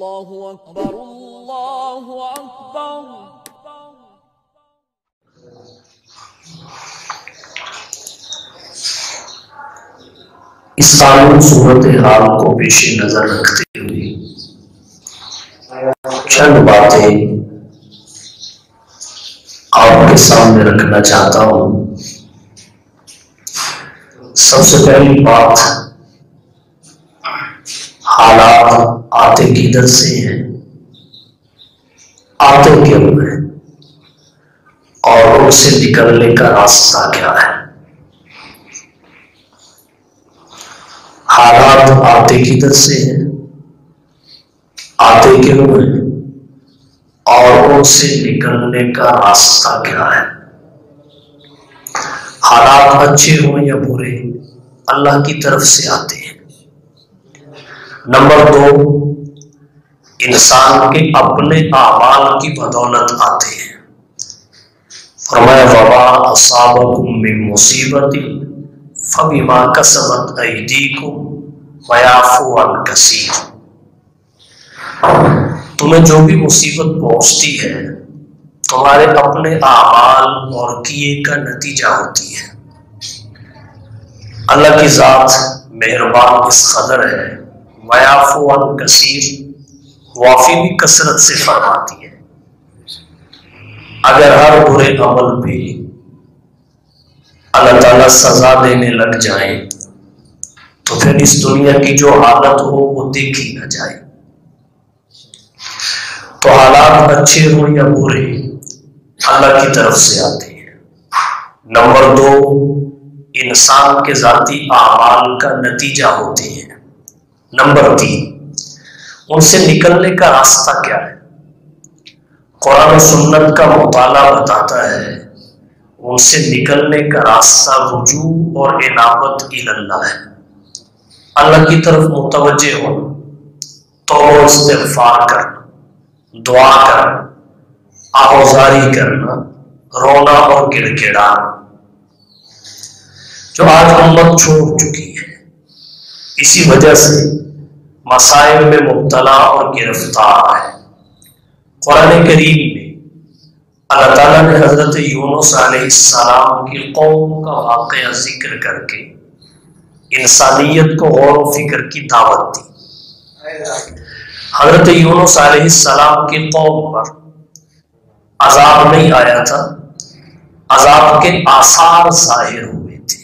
اللہ اکبر اللہ اکبر۔ اس قانون صورتحال کو پیش نظر رکھتے ہوئے چند باتیں آپ کے سامنے رکھنا چاہتا ہوں۔ سب سے پہلی بات، حالات آتے کدھر سے ہیں، آتے کیوں ہیں، اور ان سے نکلنے کا راستہ کیا ہے۔ حالات آتے کدھر سے ہیں، آتے کیوں ہیں، اور ان سے نکلنے کا راستہ کیا ہے۔ حالات اچھے ہوں یا برے، اللہ کی طرف سے آتے ہیں۔ نمبر 2، انسان کے اپنے اعمال کی بدولت آتے ہیں۔ فرمایا وَمَا أَصَابَكُم مِّن مُّصِیبَةٍ فَبِمَا کَسَبَتْ أَیْدِیکُمْ وَیَعْفُو عَن کَثِیر۔ تمہیں جو بھی مصیبت پہنچتی ہے تمہارے اپنے اعمال اور کیے کا نتیجہ ہوتی ہے۔ اللہ کی ذات مہربان اس قدر ہے، وَیَعْفُو عَن کَثِیر، معافی بھی کثرت سے فرماتی ہے۔ اگر ہر برے عمل پہ اللہ تعالیٰ سزا دینے لگ جائیں تو پھر اس دنیا کی جو حالت ہو وہ دیکھی نہ جائے۔ تو حالات اچھے ہوں یا برے اللہ کی طرف سے آتے ہیں۔ نمبر 2، انسان کے ذاتی اعمال کا نتیجہ ہوتے ہیں۔ نمبر 3، ان سے نکلنے کا راستہ کیا ہے۔ قرآن و سنت کا مطالعہ بتاتا ہے ان سے نکلنے کا راستہ رجوع اور انابت اللہ ہے۔ اللہ کی طرف متوجہ ہونا، توبہ استغفار کرنا، دعا کرنا، آہوزاری کرنا، رونا اور گڑ گڑانا، جو آج امت چھوڑ چکی ہے۔ اسی وجہ سے مسائل میں مبتلا اور گرفتار ہے۔ قرآن کریم میں اللہ تعالیٰ نے حضرت یونس علیہ السلام کی قوم کا واقعہ ذکر کر کے انسانیت کو غور و فکر کی دعوت دی۔ حضرت یونس علیہ السلام کی قوم پر عذاب نہیں آیا تھا، عذاب کے آثار ظاہر ہوئے تھے۔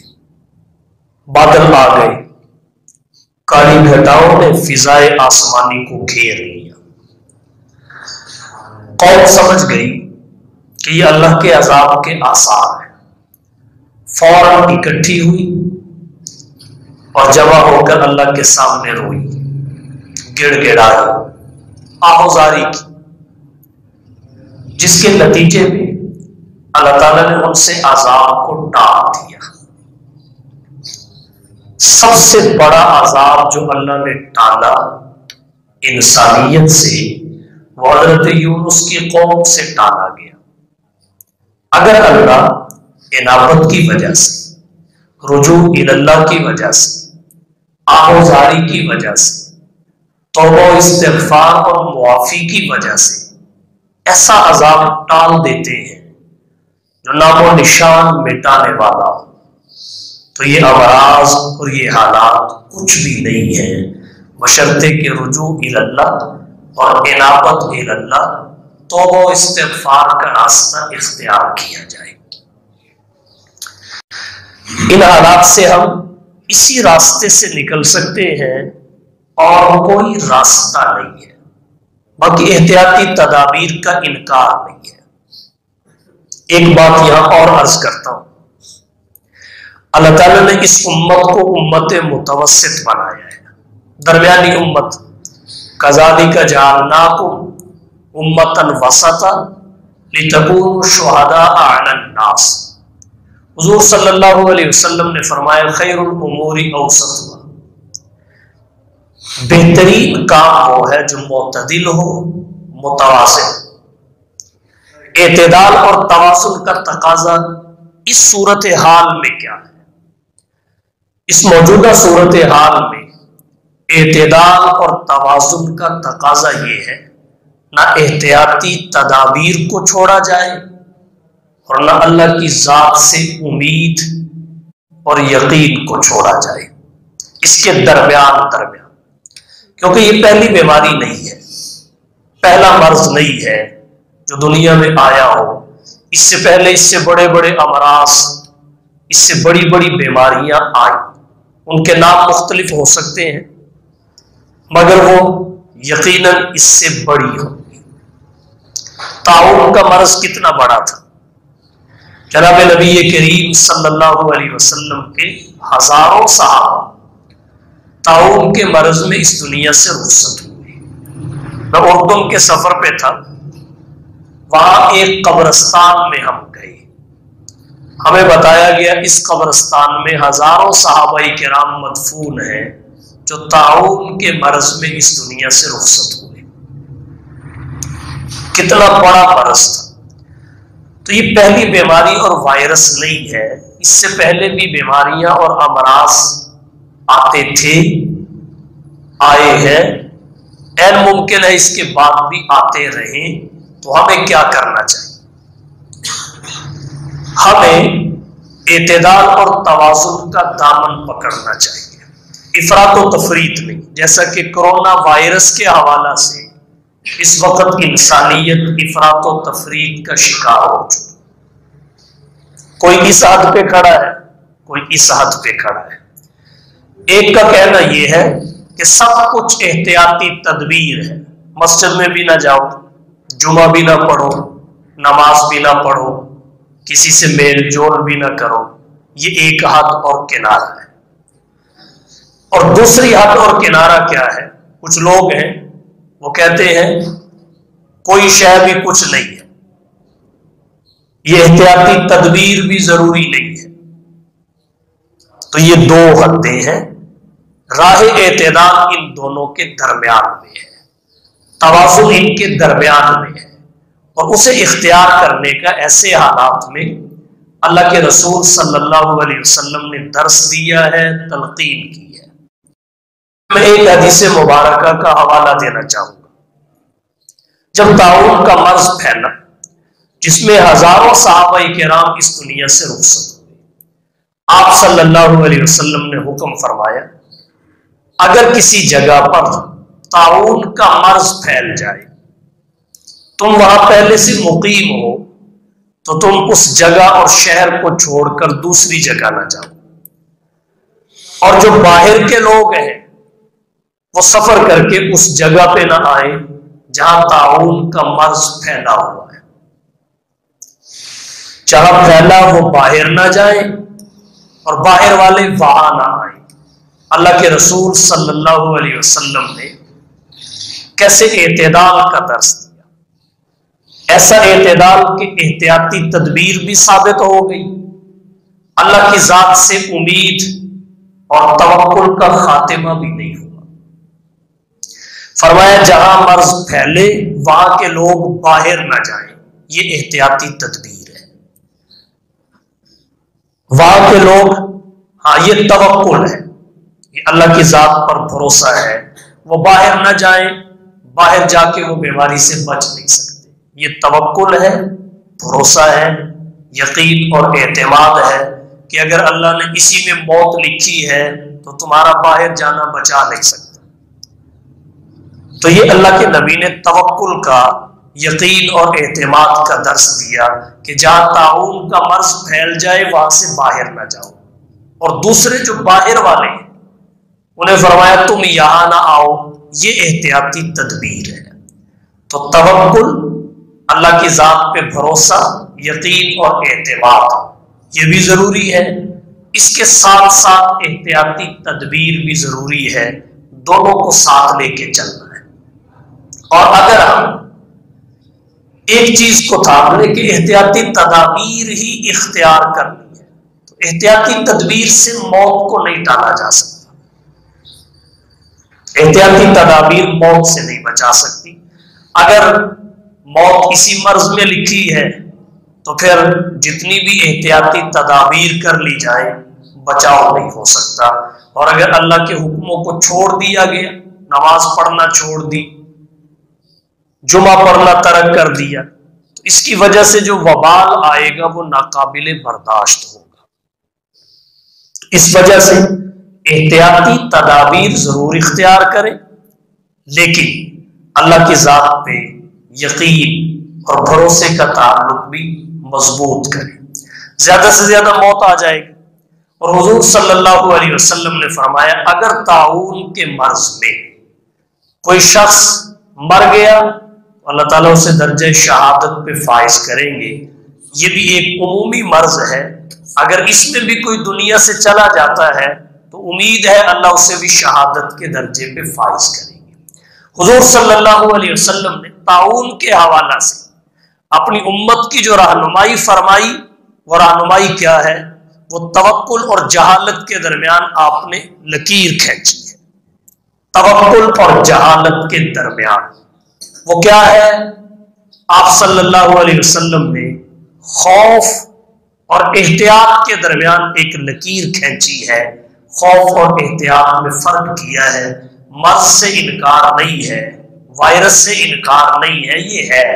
بادل آ گئے، کالی گھٹاؤں نے فضائے آسمانی کو گھیر لیا۔ قوم سمجھ گئی کہ یہ اللہ کے عذاب کے آثار ہیں، فوراً اکٹھی ہوئی اور جمع ہو کر اللہ کے سامنے روئی، گڑ گڑائی، آہوزاری کی، جس کے نتیجے میں اللہ تعالیٰ نے ان سے عذاب کو ٹال دیا۔ سب سے بڑا عذاب جو اللہ نے ٹالا انسانیت سے، وہ حضرت یونس کی قوم سے ٹالا گیا۔ اگر اللہ انابت کی وجہ سے، رجوع اللہ کی وجہ سے، آہوزاری کی وجہ سے، توبہ استغفار اور معافی کی وجہ سے ایسا عذاب ٹال دیتے ہیں جو نام و نشان مٹانے والا ہو، تو یہ امراض اور یہ حالات کچھ بھی نہیں ہے، بشرطے کہ رجوع اللہ اور انابت اللہ، توبہ و استغفار کا راستہ اختیار کیا جائے۔ ان حالات سے ہم اسی راستے سے نکل سکتے ہیں اور کوئی راستہ نہیں ہے، باقی احتیاطی تدابیر کا انکار نہیں ہے۔ ایک بات یہاں اور عرض کرتا ہوں، اللہ تعالیٰ نے اس امت کو امت متوسط بنایا ہے، درمیانی امت۔ کذالک جعلناکم امۃ وسطا لتکونوا شہداء علی الناس۔ حضور صلی اللہ علیہ وسلم نے فرمایا خیر الامور اوسطها، بہترین کام وہ ہے جو معتدل ہو، متوازن۔ اعتدال اور توازن کا تقاضا اس صورتحال میں کیا ہے؟ اس موجودہ صورتحال میں اعتدال اور توازن کا تقاضا یہ ہے نہ احتیاطی تدابیر کو چھوڑا جائے اور نہ اللہ کی ذات سے امید اور یقین کو چھوڑا جائے، اس کے درمیان کیونکہ یہ پہلی بیماری نہیں ہے، پہلا مرض نہیں ہے جو دنیا میں آیا ہو۔ اس سے پہلے اس سے بڑے بڑے امراض، اس سے بڑی بڑی بیماریاں آئیں، ان کے نام مختلف ہو سکتے ہیں مگر وہ یقیناً اس سے بڑی ہوگی۔ طاعون کا مرض کتنا بڑا تھا، جناب نبی کریم صلی اللہ علیہ وسلم کے ہزاروں صحابہ طاعون کے مرض میں اس دنیا سے رخصت ہوئے۔ میں اردن کے سفر پہ تھا، وہاں ایک قبرستان میں ہم گئے، ہمیں بتایا گیا اس قبرستان میں ہزاروں صحابہ کرام مدفون ہیں جو طاعون کے مرض میں اس دنیا سے رخصت ہوئے۔ کتنا بڑا مرض تھا۔ تو یہ پہلی بیماری اور وائرس نہیں ہے، اس سے پہلے بھی بیماریاں اور امراض آتے تھے، آئے ہیں، این ممکن ہے اس کے بعد بھی آتے رہیں۔ تو ہمیں کیا کرنا چاہیے؟ ہمیں اعتدال اور توازن کا دامن پکڑنا چاہیے، افراط و تفریط نہیں۔ جیسا کہ کرونا وائرس کے حوالہ سے اس وقت انسانیت افراط و تفریط کا شکار ہو چکی، کوئی اس حد پہ کھڑا ہے، کوئی اس حد پہ کھڑا ہے۔ ایک کا کہنا یہ ہے کہ سب کچھ احتیاطی تدبیر ہے، مسجد میں بھی نہ جاؤ، جمعہ بھی نہ پڑھو، نماز بھی نہ پڑھو، کسی سے میل جول بھی نہ کرو، یہ ایک حد اور کنارہ ہے۔ اور دوسری حد اور کنارہ کیا ہے؟ کچھ لوگ ہیں وہ کہتے ہیں کوئی شے بھی کچھ نہیں ہے، یہ احتیاطی تدبیر بھی ضروری نہیں ہے۔ تو یہ دو حدیں ہیں، راہ اعتدال ان دونوں کے درمیان میں ہے، توازن ان کے درمیان میں ہے، اور اسے اختیار کرنے کا ایسے حالات میں اللہ کے رسول صلی اللہ علیہ وسلم نے درس دیا ہے، تلقین کی ہے۔ میں ایک حدیث مبارکہ کا حوالہ دینا چاہوں گا۔ جب طاعون کا مرض پھیلا جس میں ہزاروں صحابہ کرام اس دنیا سے رخصت ہوئے، آپ صلی اللہ علیہ وسلم نے حکم فرمایا اگر کسی جگہ پر طاعون کا مرض پھیل جائے، تم وہاں پہلے سے مقیم ہو تو تم اس جگہ اور شہر کو چھوڑ کر دوسری جگہ نہ جاؤ، اور جو باہر کے لوگ ہیں وہ سفر کر کے اس جگہ پہ نہ آئیں جہاں طاعون کا مرض پھیلا ہوا ہے، جہاں پھیلا وہ باہر نہ جائیں اور باہر والے وہاں نہ آئیں۔ اللہ کے رسول صلی اللہ علیہ وسلم نے کیسے اعتدال کا درس دیا، ایسا اعتدال کہ احتیاطی تدبیر بھی ثابت ہو گئی، اللہ کی ذات سے امید اور توکل کا خاتمہ بھی نہیں ہوا۔ فرمایا جہاں مرض پھیلے وہاں کے لوگ باہر نہ جائیں، یہ احتیاطی تدبیر ہے۔ وہاں کے لوگ، ہاں یہ توکل ہے، یہ اللہ کی ذات پر بھروسہ ہے، وہ باہر نہ جائیں، باہر جا کے وہ بیماری سے بچ نہیں سکتے۔ یہ توکل ہے، بھروسہ ہے، یقین اور اعتماد ہے کہ اگر اللہ نے اسی میں موت لکھی ہے تو تمہارا باہر جانا بچا نہیں سکتا۔ تو یہ اللہ کے نبی نے توکل کا، یقین اور اعتماد کا درس دیا کہ جہاں طاعون کا مرض پھیل جائے وہاں سے باہر نہ جاؤ، اور دوسرے جو باہر والے ہیں انہیں فرمایا تم یہاں نہ آؤ، یہ احتیاطی تدبیر ہے۔ تو توکل، اللہ کی ذات پہ بھروسہ، یقین اور اعتماد یہ بھی ضروری ہے، اس کے ساتھ ساتھ احتیاطی تدبیر بھی ضروری ہے، دونوں کو ساتھ لے کے چلنا ہے۔ اور اگر ہم ایک چیز کو تھام لیں کہ احتیاطی تدابیر ہی اختیار کرنی ہے تو احتیاطی تدبیر سے موت کو نہیں ٹالا جا سکتا، احتیاطی تدابیر موت سے نہیں بچا سکتی۔ اگر موت اسی مرض میں لکھی ہے تو پھر جتنی بھی احتیاطی تدابیر کر لی جائیں بچاؤ نہیں ہو سکتا۔ اور اگر اللہ کے حکموں کو چھوڑ دیا گیا، نماز پڑھنا چھوڑ دی، جمعہ پڑھنا ترک کر دیا، تو اس کی وجہ سے جو وبال آئے گا وہ ناقابل برداشت ہوگا۔ اس وجہ سے احتیاطی تدابیر ضرور اختیار کریں، لیکن اللہ کی ذات پہ یقین اور بھروسے کا تعلق بھی مضبوط کریں۔ زیادہ سے زیادہ موت آ جائے گی، اور حضور صلی اللہ علیہ وسلم نے فرمایا اگر طاعون کے مرض میں کوئی شخص مر گیا، اللہ تعالیٰ اسے درجہ شہادت پہ فائز کریں گے۔ یہ بھی ایک عمومی مرض ہے، اگر اس میں بھی کوئی دنیا سے چلا جاتا ہے تو امید ہے اللہ اسے بھی شہادت کے درجے پہ فائز کریں گے۔ حضور صلی اللہ علیہ وسلم نے طاعون کے حوالہ سے اپنی امت کی جو رہنمائی فرمائی، وہ رہنمائی کیا ہے؟ وہ توکل اور جہالت کے درمیان آپ نے لکیر کھینچی ہے۔ توکل اور جہالت کے درمیان وہ کیا ہے؟ آپ صلی اللہ علیہ وسلم نے خوف اور احتیاط کے درمیان ایک لکیر کھینچی ہے۔ خوف اور احتیاط میں فرق کیا ہے۔ مرض سے انکار نہیں ہے، وائرس سے انکار نہیں ہے، یہ ہے،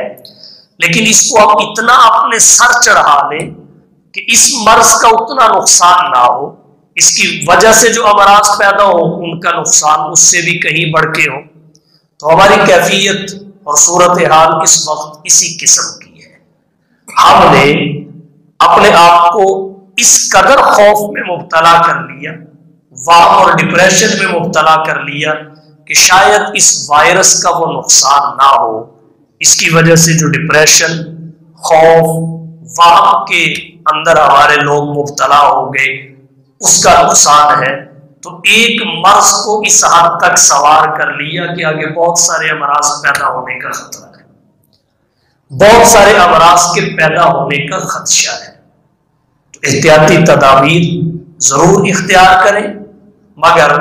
لیکن اس کو ہم اتنا اپنے سر چڑھا لیں کہ اس مرض کا اتنا نقصان نہ ہو، اس کی وجہ سے جو امراض پیدا ہو ان کا نقصان اس سے بھی کہیں بڑھ کے ہو۔ تو ہماری کیفیت اور صورتحال اس وقت اسی قسم کی ہے۔ ہم نے اپنے آپ کو اس قدر خوف میں مبتلا کر لیا، وہم اور ڈپریشن میں مبتلا کر لیا کہ شاید اس وائرس کا وہ نقصان نہ ہو۔ اس کی وجہ سے جو ڈپریشن، خوف، وہم کے اندر ہمارے لوگ مبتلا ہو گئے، اس کا نقصان ہے۔ تو ایک مرض کو اس حد تک سوار کر لیا کہ آگے بہت سارے امراض پیدا ہونے کا خطرہ ہے، بہت سارے امراض کے پیدا ہونے کا خدشہ ہے۔ تو احتیاطی تدابیر ضرور اختیار کریں، مگر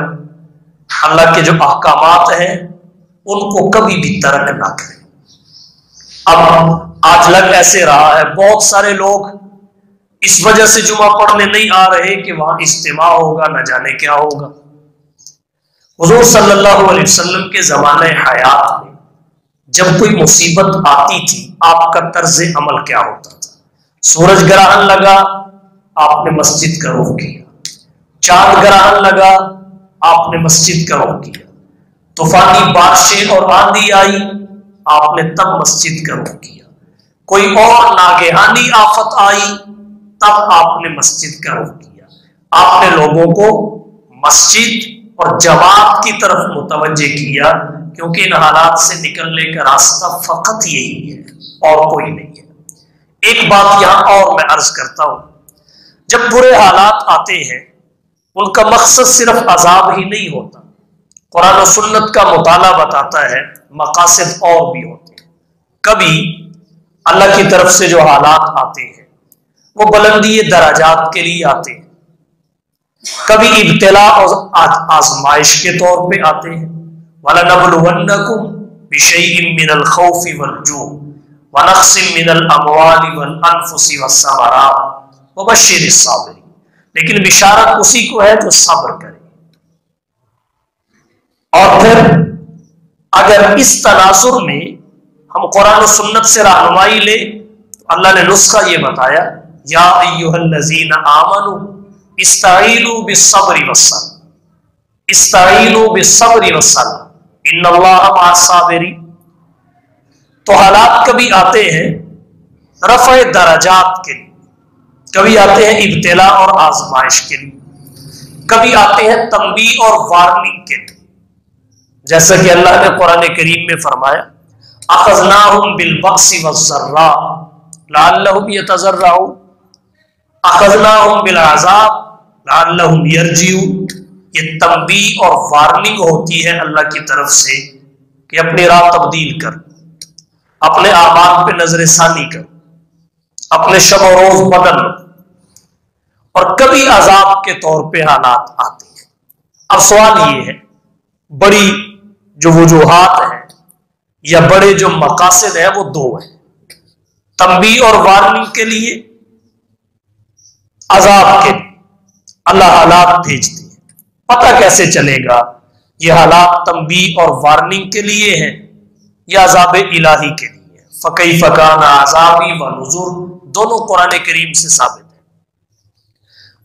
اللہ کے جو احکامات ہیں ان کو کبھی بھی ترک نہ کریں۔ اب آج لگ ایسے رہا ہے بہت سارے لوگ اس وجہ سے جمعہ پڑھنے نہیں آ رہے کہ وہاں اجتماع ہوگا، نہ جانے کیا ہوگا۔ حضور صلی اللہ علیہ وسلم کے زمانہ حیات میں جب کوئی مصیبت آتی تھی آپ کا طرز عمل کیا ہوتا تھا؟ سورج گرہن لگا، آپ نے مسجد کا رخ کیا۔ چاند گرہن لگا، آپ نے مسجد کا رخ کیا۔ طوفانی بارشیں اور آندھی آئی، آپ نے تب مسجد کا رخ کیا۔ کوئی اور ناگہانی آفت آئی، تب آپ نے مسجد کا رخ کیا۔ آپ نے لوگوں کو مسجد اور جماعت کی طرف متوجہ کیا، کیونکہ ان حالات سے نکلنے کا راستہ فقط یہی ہے اور کوئی نہیں ہے۔ ایک بات یہاں اور میں عرض کرتا ہوں، جب برے حالات آتے ہیں ان کا مقصد صرف عذاب ہی نہیں ہوتا، قرآن و سنت کا مطالعہ بتاتا ہے مقاصد اور بھی ہوتے ہیں۔ کبھی اللہ کی طرف سے جو حالات آتے ہیں وہ بلندی درجات کے لیے آتے ہیں، کبھی ابتلا اور آزمائش کے طور پہ آتے ہیں۔ وَلَنَبْلُوَنَّكُمْ بِشَيْءٍ مِّنَ الْخَوْفِ وَالْجُوعِ وَنَقْصٍ مِّنَ الْأَمْوَالِ وَالْأَنفُسِ وَالثَّمَرَاتِ وَبَشِّرِ الصَّابِرِينَ۔ لیکن بشارت اسی کو ہے جو صبر کرے۔ اور پھر اگر اس تناظر میں ہم قرآن و سنت سے رہنمائی لیں تو اللہ نے نسخہ یہ بتایا، یا ایھا الذین آمنوا استعینوا بالصبر والصلاۃ، استعینوا بالصبر والصلاۃ ان اللہ مع الصابرین۔ تو حالات کبھی آتے ہیں رفع درجات کے لیے، کبھی آتے ہیں ابتلا اور آزمائش کے لیے، کبھی آتے ہیں تنبیہ اور وارننگ کے لیے، جیسا کہ اللہ نے قرآن کریم میں فرمایا اخذناہم بالبأس والضراء لعلہم یتضرعون، اخذناہم بالعذاب لعلہم یرجعون۔ یہ تنبیہ اور وارننگ ہوتی ہے اللہ کی طرف سے کہ اپنی راہ تبدیل کر، اپنے اعمال پہ نظر ثانی کر، اپنے شب و روز بدل۔ اور کبھی عذاب کے طور پہ حالات آتے ہیں۔ اب سوال یہ ہے، بڑی جو وجوہات ہیں یا بڑے جو مقاصد ہیں وہ دو ہیں، تنبیہ اور وارننگ کے لیے، عذاب کے لیے۔ اللہ حالات بھیجتے ہیں. پتہ کیسے چلے گا یہ حالات تنبیہ اور وارننگ کے لیے ہیں یا عذاب الہی کے لیے؟ فَكَيْفَ كَانَ عَذَابِي وَنُذُرِ دونوں قرآن کریم سے ثابت ہے.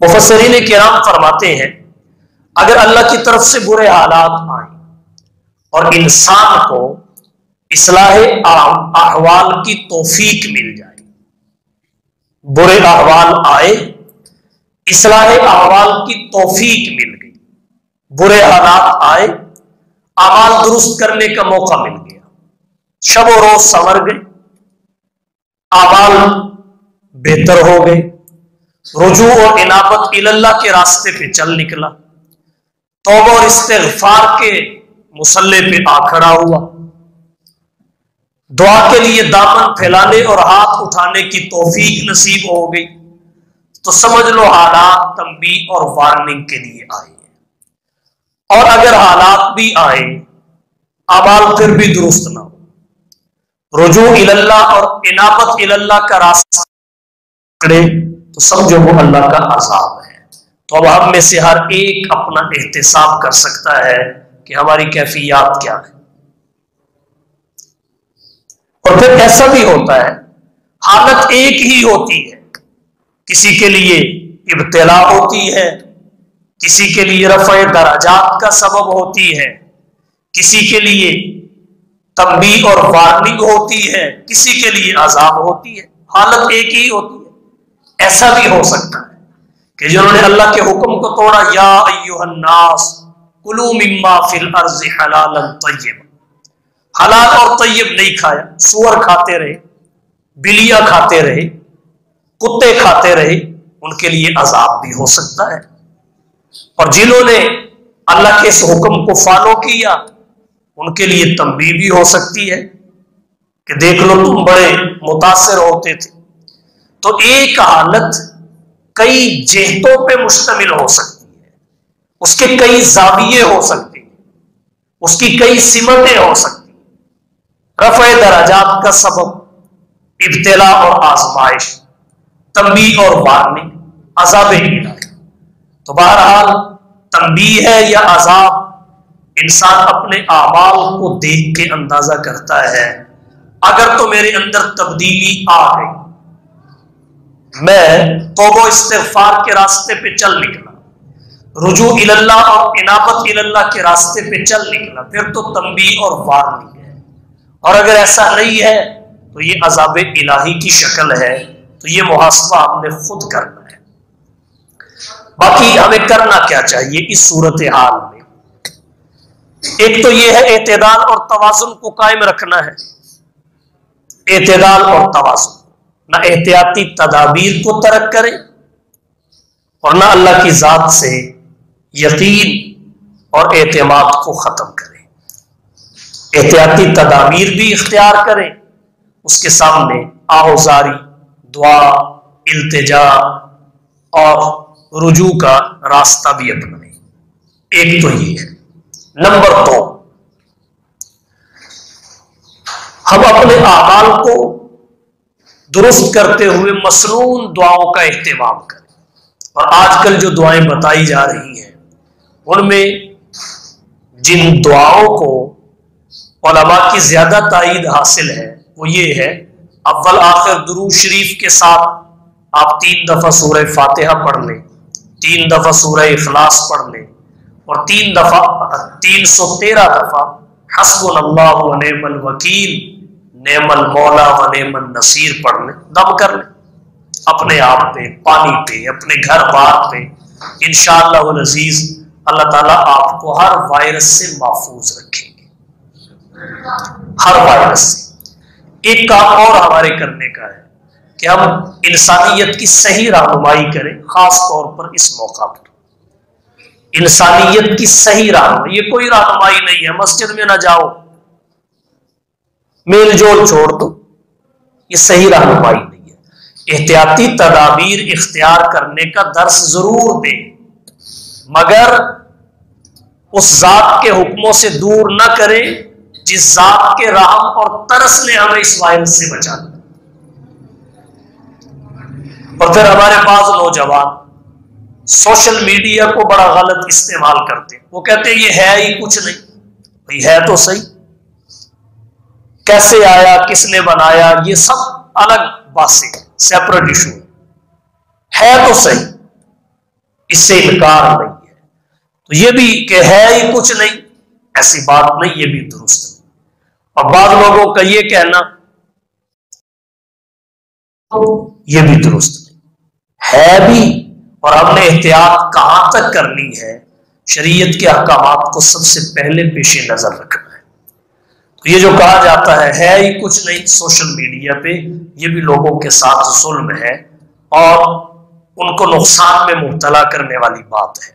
مفسرین کرام فرماتے ہیں اگر اللہ کی طرف سے برے حالات آئیں اور انسان کو اصلاح احوال کی توفیق مل جائے، برے احوال آئے، اصلاح احوال کی توفیق مل گئی، برے حالات آئے، اعمال درست کرنے کا موقع مل گیا، شب و روز سنور گئے، اعمال بہتر ہو گئے، رجوع اور انابت اللہ کے راستے پہ چل نکلا، توبہ اور استغفار کے مسلح پہ آ کھڑا ہوا، دعا کے لیے دامن پھیلانے اور ہاتھ اٹھانے کی توفیق نصیب ہو گئی، تو سمجھ لو حالات تنبیہ اور وارننگ کے لیے آئے ہیں. اور اگر حالات بھی آئے اعمال پھر بھی درست نہ ہو، رجوع اللہ اور انابت اللہ کا راستہ پکڑے، تو سمجھو وہ اللہ کا عذاب ہے. تو اب ہم میں سے ہر ایک اپنا احتساب کر سکتا ہے کہ ہماری کیفیات کیا ہے. اور پھر ایسا بھی ہوتا ہے حالت ایک ہی ہوتی ہے، کسی کے لیے ابتلا ہوتی ہے، کسی کے لیے رفع درجات کا سبب ہوتی ہے، کسی کے لیے تنبیہ اور وارننگ ہوتی ہے، کسی کے لیے عذاب ہوتی ہے، حالت ایک ہی ہوتی ہے. ایسا بھی ہو سکتا ہے کہ جنہوں نے اللہ کے حکم کو توڑا، یا ایھا الناس کلوا مما فی الارض حلالا طیبا، حلال اور طیب نہیں کھایا، سور کھاتے رہے، بلیاں کھاتے رہے، کتے کھاتے رہے، ان کے لیے عذاب بھی ہو سکتا ہے. اور جنہوں نے اللہ کے اس حکم کو فالو کیا ان کے لیے تنبیہ بھی ہو سکتی ہے کہ دیکھ لو تم بڑے متاثر ہوتے تھے. تو ایک حالت کئی جہتوں پہ مشتمل ہو سکتی ہے، اس کے کئی زاویے ہو سکتے ہیں، اس کی کئی سمتیں ہو سکتی ہیں. رفع درجات کا سبب ابتلا اور آزمائش، تنبیہ اور وارننگ، عذاب الہی. تو بہرحال تنبیہ ہے یا عذاب، انسان اپنے اعمال کو دیکھ کے اندازہ کرتا ہے. اگر تو میرے اندر تبدیلی آ گئی، میں توبہ استغفار کے راستے پہ چل نکلا، رجوع اللہ اور انابت اللہ کے راستے پہ چل نکلا، پھر تو تنبیہ اور وارننگ ہے. اور اگر ایسا نہیں ہے تو یہ عذاب الہی کی شکل ہے، تو یہ محاسبہ آپ نے خود کرنا ہے. باقی ہمیں کرنا کیا چاہیے اس صورتحال میں؟ ایک تو یہ ہے اعتدال اور توازن کو قائم رکھنا ہے. اعتدال اور توازن، نہ احتیاطی تدابیر کو ترک کرے اور نہ اللہ کی ذات سے یقین اور اعتماد کو ختم کرے. احتیاطی تدابیر بھی اختیار کریں، اس کے سامنے آہوزاری، دعا، التجا اور رجوع کا راستہ بھی اپنائیں. ایک تو یہ ہے. نمبر 2، ہم اپنے اعمال کو درست کرتے ہوئے مسنون دعاؤں کا اہتمام کریں. اور آج کل جو دعائیں بتائی جا رہی ہیں ان میں جن دعاؤں کو علماء کی زیادہ تائید حاصل ہے وہ یہ ہے، اول آخر درود شریف کے ساتھ آپ 3 دفعہ سورہ فاتحہ پڑھ لیں، 3 دفعہ سورہ اخلاص پڑھ لیں، اور 313 دفعہ حسبنا اللہ و نعم الوکیل، نعم المولا و نعم النصیر پڑھ لیں. دم کر لیں اپنے آپ پہ، پانی پہ، اپنے گھر بار پہ. انشاءاللہ العزیز اللہ تعالیٰ آپ کو ہر وائرس سے محفوظ رکھیں گے، ہر وائرس سے. ایک کام اور ہمارے کرنے کا ہے کہ ہم انسانیت کی صحیح رہنمائی کریں، خاص طور پر اس موقع پر. انسانیت کی صحیح رہنمائی، یہ کوئی رہنمائی نہیں ہے مسجد میں نہ جاؤ، میل جول چھوڑ دو، یہ صحیح رہنمائی نہیں ہے. احتیاطی تدابیر اختیار کرنے کا درس ضرور دیں، مگر اس ذات کے حکموں سے دور نہ کریں جس ذات کے رحم اور ترس نے ہمیں اس وائرس سے بچا دیا. اور پھر ہمارے پاس نوجوان سوشل میڈیا کو بڑا غلط استعمال کرتے ہیں. وہ کہتے ہیں یہ ہے ہی کچھ نہیں. بھئی ہے تو صحیح. کیسے آیا، کس نے بنایا، یہ سب الگ باتیں، سیپریٹ ایشو ہے تو صحیح، اس سے انکار نہیں ہے. تو یہ بھی کہ ہے ہی کچھ نہیں، ایسی بات نہیں، یہ بھی درست نہیں. اور بعض لوگوں کا یہ کہنا یہ بھی درست نہیں ہے بھی. اور ہم نے احتیاط کہاں تک کرنی ہے؟ شریعت کے احکامات کو سب سے پہلے پیش نظر رکھنا ہے. تو یہ جو کہا جاتا ہے ہی کچھ نہیں سوشل میڈیا پہ، یہ بھی لوگوں کے ساتھ ظلم ہے اور ان کو نقصان میں مبتلا کرنے والی بات ہے.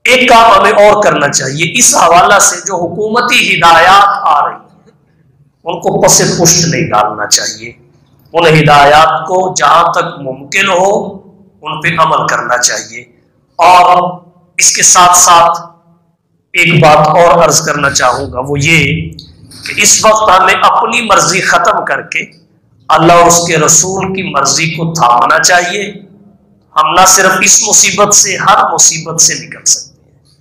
ایک کام ہمیں اور کرنا چاہیے اس حوالہ سے، جو حکومتی ہدایات آ رہی ہیں ان کو پس پشت نہیں ڈالنا چاہیے. ان ہدایات کو جہاں تک ممکن ہو ان پہ عمل کرنا چاہیے. اور اس کے ساتھ ساتھ ایک بات اور عرض کرنا چاہوں گا، وہ یہ کہ اس وقت ہمیں اپنی مرضی ختم کر کے اللہ اور اس کے رسول کی مرضی کو تھامنا چاہیے. ہم نہ صرف اس مصیبت سے، ہر مصیبت سے نکل سکتے ہیں.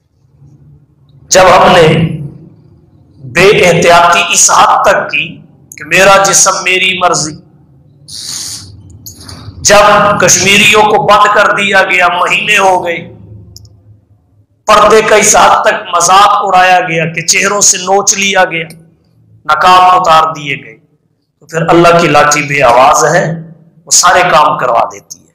جب ہم نے بے احتیاطی اس حد تک کی کہ میرا جسم میری مرضی، جب کشمیریوں کو بند کر دیا گیا، مہینے ہو گئے، پردے کا اس حد تک مذاق اڑایا گیا کہ چہروں سے نوچ لیا گیا، نقاب اتار دیے گئے، تو پھر اللہ کی لاٹھی بے آواز ہے، وہ سارے کام کروا دیتی ہے.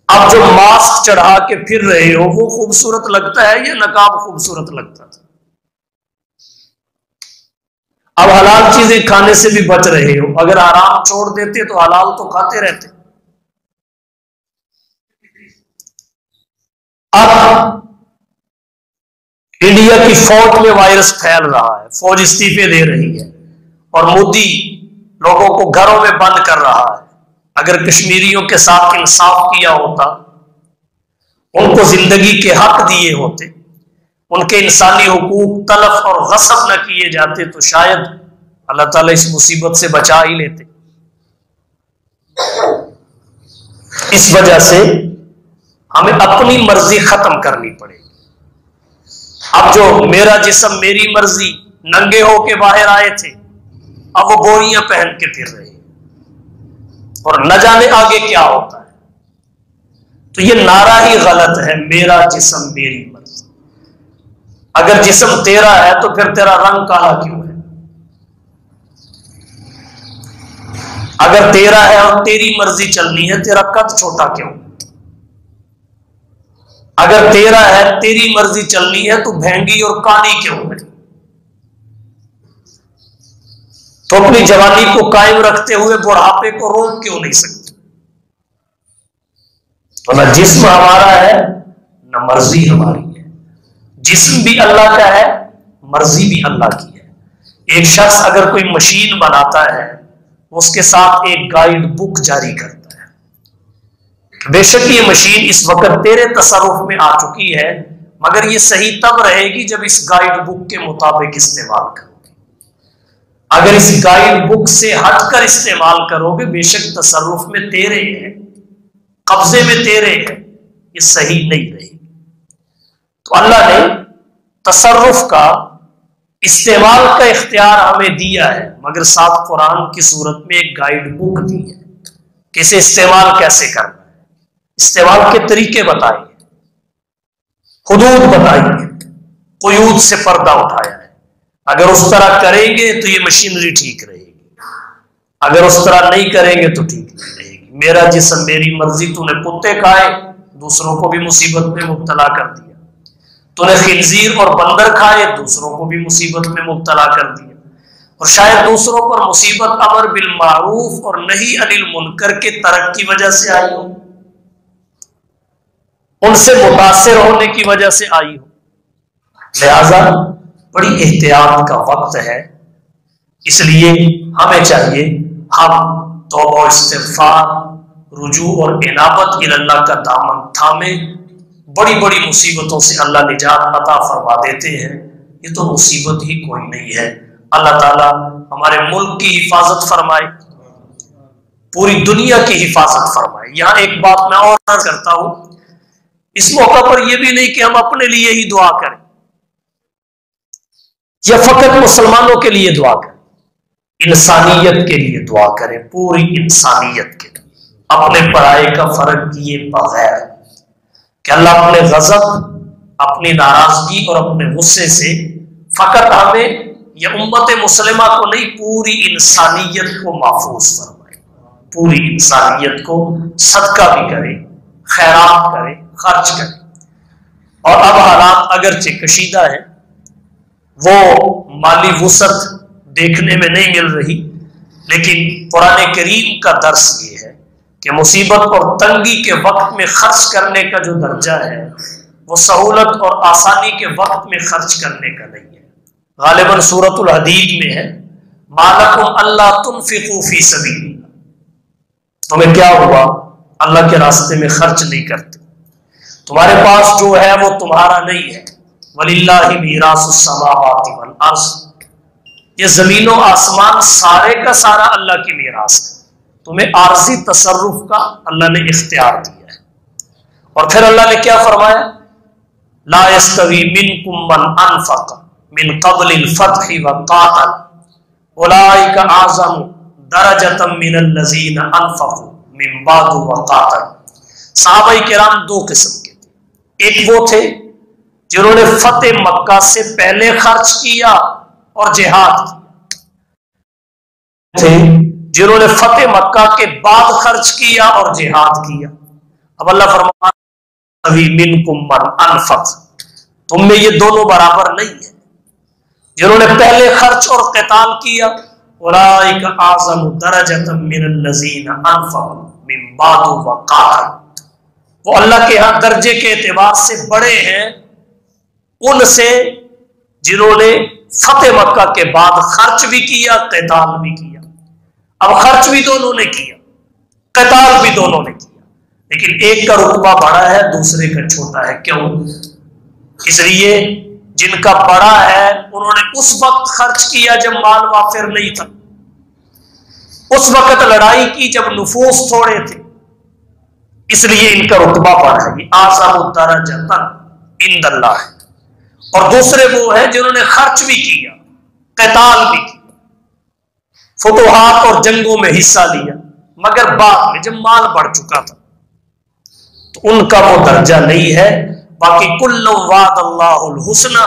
اب جو ماسک چڑھا کے پھر رہے ہو وہ خوبصورت لگتا ہے یا نقاب خوبصورت لگتا تھا؟ اب حلال چیزیں کھانے سے بھی بچ رہے ہو، اگر حرام چھوڑ دیتے تو حلال تو کھاتے رہتے. اب انڈیا کی فوج میں وائرس پھیل رہا ہے، فوج استعفے دے رہی ہے اور مودی لوگوں کو گھروں میں بند کر رہا ہے. اگر کشمیریوں کے ساتھ انصاف کیا ہوتا، ان کو زندگی کے حق دیے ہوتے، ان کے انسانی حقوق تلف اور غصب نہ کیے جاتے، تو شاید اللہ تعالیٰ اس مصیبت سے بچا ہی لیتے. اس وجہ سے ہمیں اپنی مرضی ختم کرنی پڑے گی. اب جو میرا جسم میری مرضی ننگے ہو کے باہر آئے تھے، اب وہ بوریاں پہن کے پھر رہے ہیں اور نہ جانے آگے کیا ہوتا ہے. تو یہ نعرہ ہی غلط ہے، میرا جسم میری مرضی. اگر جسم تیرا ہے تو پھر تیرا رنگ کالا کیوں ہے؟ اگر تیرا ہے اور تیری مرضی چلنی ہے، تیرا قد چھوٹا کیوں؟ اگر تیرا ہے تیری مرضی چلنی ہے تو بھینگی اور کانی کیوں ہے؟ تو اپنی جوانی کو قائم رکھتے ہوئے بڑھاپے کو روک کیوں نہیں سکتے؟ تو نہ جسم ہمارا ہے نہ مرضی ہماری ہے. جسم بھی اللہ کا ہے، مرضی بھی اللہ کی ہے. ایک شخص اگر کوئی مشین بناتا ہے، اس کے ساتھ ایک گائیڈ بک جاری کرتا ہے. بے شک یہ مشین اس وقت تیرے تصرف میں آ چکی ہے، مگر یہ صحیح تب رہے گی جب اس گائیڈ بک کے مطابق استعمال کرو گے. اگر اس گائیڈ بک سے ہٹ کر استعمال کرو گے، بے شک تصرف میں تیرے ہے، قبضے میں تیرے ہے، یہ صحیح نہیں رہے گی. تو اللہ نے تصرف کا، استعمال کا اختیار ہمیں دیا ہے، مگر ساتھ قرآن کی صورت میں ایک گائیڈ بک دی ہے کہ اسے استعمال کیسے کرنا ہے. استعمال کے طریقے بتائیں گے، حدود بتائیں گے، قیود سے پردہ اٹھایا ہے. اگر اس طرح کریں گے تو یہ مشینری ٹھیک رہے گی، اگر اس طرح نہیں کریں گے تو ٹھیک نہیں رہے گی. میرا جسم میری مرضی، تو نے کتے کھائے دوسروں کو بھی مصیبت میں مبتلا کر دیا. تو نے خنزیر اور بندر کھائے دوسروں کو بھی مصیبت میں مبتلا کر دیا. اور شاید دوسروں پر مصیبت امر بالمعروف اور نہی عن المنکر کے ترک کی وجہ سے آئی ہو، ان سے متاثر ہونے کی وجہ سے آئی ہو. لہذا بڑی احتیاط کا وقت ہے. اس لیے ہمیں چاہیے ہم توبہ و استغفار، رجوع اور انابت الی اللہ کا دامن تھامیں. بڑی بڑی مصیبتوں سے اللہ نجات عطا فرما دیتے ہیں، یہ تو مصیبت ہی کوئی نہیں ہے. اللہ تعالی ہمارے ملک کی حفاظت فرمائے، پوری دنیا کی حفاظت فرمائے۔ یہاں ایک بات میں اور عرض کرتا ہوں، اس موقع پر یہ بھی نہیں کہ ہم اپنے لیے ہی دعا کریں یا فقط مسلمانوں کے لیے دعا کریں، انسانیت کے لیے دعا کریں، پوری انسانیت کے لیے، اپنے پرائے کا فرق کیے بغیر، کہ اللہ اپنے غضب، اپنی ناراضگی اور اپنے غصے سے فقط ہمیں یا امت مسلمہ کو نہیں، پوری انسانیت کو محفوظ فرمائے، پوری انسانیت کو صدقہ بھی کرے، خیرات کرے، خرچ کرے۔ اور اب حالات اگرچہ کشیدہ ہیں، وہ مالی وسعت دیکھنے میں نہیں مل رہی، لیکن قرآن کریم کا درس یہ ہے کہ مصیبت اور تنگی کے وقت میں خرچ کرنے کا جو درجہ ہے وہ سہولت اور آسانی کے وقت میں خرچ کرنے کا نہیں ہے۔ غالباً سورۃ الحدید میں ہے، مالکم اللہ تنفقوا فی سبیل اللہ، تمہیں کیا ہوا اللہ کے راستے میں خرچ نہیں کرتے، تمہارے پاس جو ہے وہ تمہارا نہیں ہے۔ وَلِلَّهِ مِيرَاثُ السَّمَاوَاتِ وَالْأَرْضِ، یہ زمین و آسمان سارے کا سارا اللہ کی میراث ہے، تمہیں عارضی تصرف کا اللہ نے اختیار دیا ہے۔ اور پھر اللہ نے کیا فرمایا؟ لا يستوي منكم من انفق من قبل الفتح وقاتل اولئك اعظم درجة من الذين انفقوا من بعد وقاتل۔ صحابہ کرام دو قسم کے تھے، ایک وہ تھے جنہوں نے فتح مکہ سے پہلے خرچ کیا اور جہاد کیا، تھے جنہوں نے فتح مکہ کے بعد خرچ کیا اور جہاد کیا۔ اب اللہ فرماتا ہے منکم من انفق، تم میں یہ دونوں برابر نہیں ہے، جنہوں نے پہلے خرچ اور قتال کیا، اولئک اعظم درجۃ من الذین انفقوا من بعد وقاتل، وہ اللہ کے ہاں درجے کے اعتبار سے بڑے ہیں ان سے جنہوں نے فتح مکہ کے بعد خرچ بھی کیا، قتال بھی کیا۔ اب خرچ بھی دونوں نے کیا، قتال بھی دونوں نے کیا، لیکن ایک کا رتبہ بڑا ہے، دوسرے کا چھوٹا ہے۔ کیوں؟ اس لیے جن کا بڑا ہے انہوں نے اس وقت خرچ کیا جب مال وافر نہیں تھا، اس وقت لڑائی کی جب نفوس تھوڑے تھے، اس لیے ان کا رتبہ بڑا ہے، اعظم درجۃ عند اللہ ہے۔ اور دوسرے وہ ہیں جنہوں نے خرچ بھی کیا، قتال بھی کیا، فتوحات اور جنگوں میں حصہ لیا، مگر بعد میں جب مال بڑھ چکا تھا تو ان کا وہ درجہ نہیں ہے۔ باقی کل وعد اللہ الحسنى،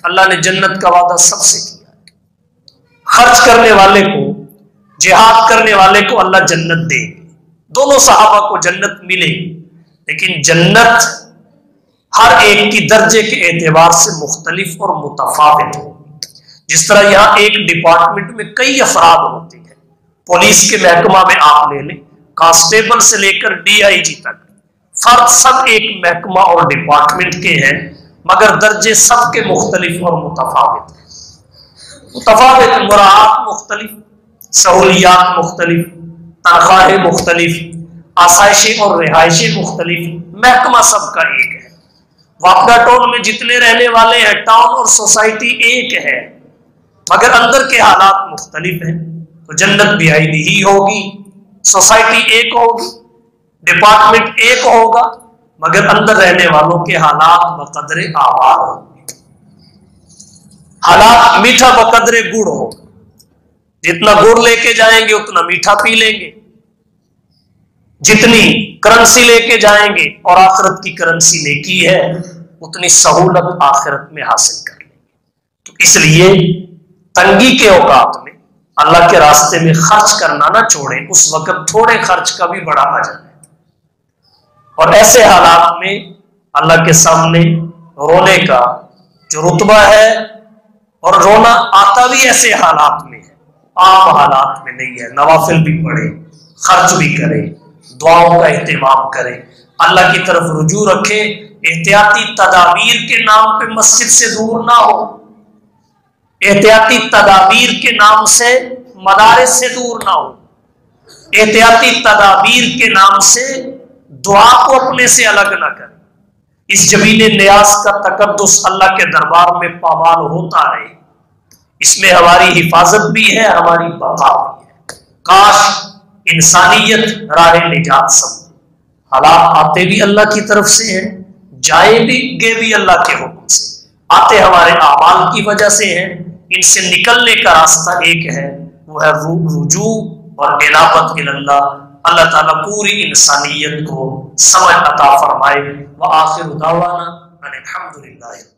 اللہ نے جنت کا وعدہ سب سے کیا ہے، خرچ کرنے والے کو، جہاد کرنے والے کو اللہ جنت دے گی، دونوں صحابہ کو جنت ملے گی، لیکن جنت ہر ایک کی درجے کے اعتبار سے مختلف اور متفاوت ہوگی۔ جس طرح یہاں ایک ڈپارٹمنٹ میں کئی افراد ہوتے ہیں، پولیس کے محکمہ میں آپ لے لیں، کانسٹیبل سے لے کر DIG تک، فرد سب ایک محکمہ اور ڈپارٹمنٹ کے ہیں، مگر درجے سب کے مختلف اور متفاوت ہیں۔ متفاوت مراعات مختلف، سہولیات مختلف، تنخواہیں مختلف، آسائشیں اور رہائشیں مختلف، محکمہ سب کا ایک ہے۔ واپڈا ٹاؤن میں جتنے رہنے والے ہیں، ٹاؤن اور سوسائٹی ایک ہے، مگر اندر کے حالات مختلف ہیں۔ تو جنت بھی ہی ہوگی، سوسائٹی ایک ہوگی، ڈپارٹمنٹ ایک ہوگا، مگر اندر رہنے والوں کے حالات بقدر آباد ہوں گے۔ حالات میٹھا بقدر گڑ ہوگا، جتنا گڑ لے کے جائیں گے اتنا میٹھا پی لیں گے، جتنی کرنسی لے کے جائیں گے اور آخرت کی کرنسی نیکی ہے اتنی سہولت آخرت میں حاصل کر لیں گے۔ تو اس لیے تنگی کے اوقات میں اللہ کے راستے میں خرچ کرنا نہ چھوڑیں، اس وقت تھوڑے خرچ کا بھی بڑا اجر ہے۔ اور ایسے حالات میں اللہ کے سامنے رونے کا جو رتبہ ہے، اور رونا آتا بھی ایسے حالات میں ہے، عام حالات میں نہیں ہے۔ نوافل بھی پڑھے، خرچ بھی کرے، دعاؤں کا اہتمام کرے، اللہ کی طرف رجوع رکھے، احتیاطی تدابیر کے نام پہ مسجد سے دور نہ ہو، احتیاطی تدابیر کے نام سے مدارس سے دور نہ ہو، احتیاطی تدابیر کے نام سے دعا کو اپنے سے الگ نہ کرے۔ اس جبین نیاز کا تقدس اللہ کے دربار میں پامال ہوتا رہے، اس میں ہماری حفاظت بھی ہے، ہماری بقا بھی ہے۔ کاش انسانیت راہ نجات سمجھے۔ حالات آتے بھی اللہ کی طرف سے ہیں، جائے بھی گے بھی اللہ کے حکم سے، آتے ہمارے اعمال کی وجہ سے ہیں، ان سے نکلنے کا راستہ ایک ہے، وہ ہے رجوع اور انابت اللہ۔ اللہ تعالیٰ پوری انسانیت کو سمجھ عطا فرمائے۔ وآخر دعوانا ان الحمد للہ۔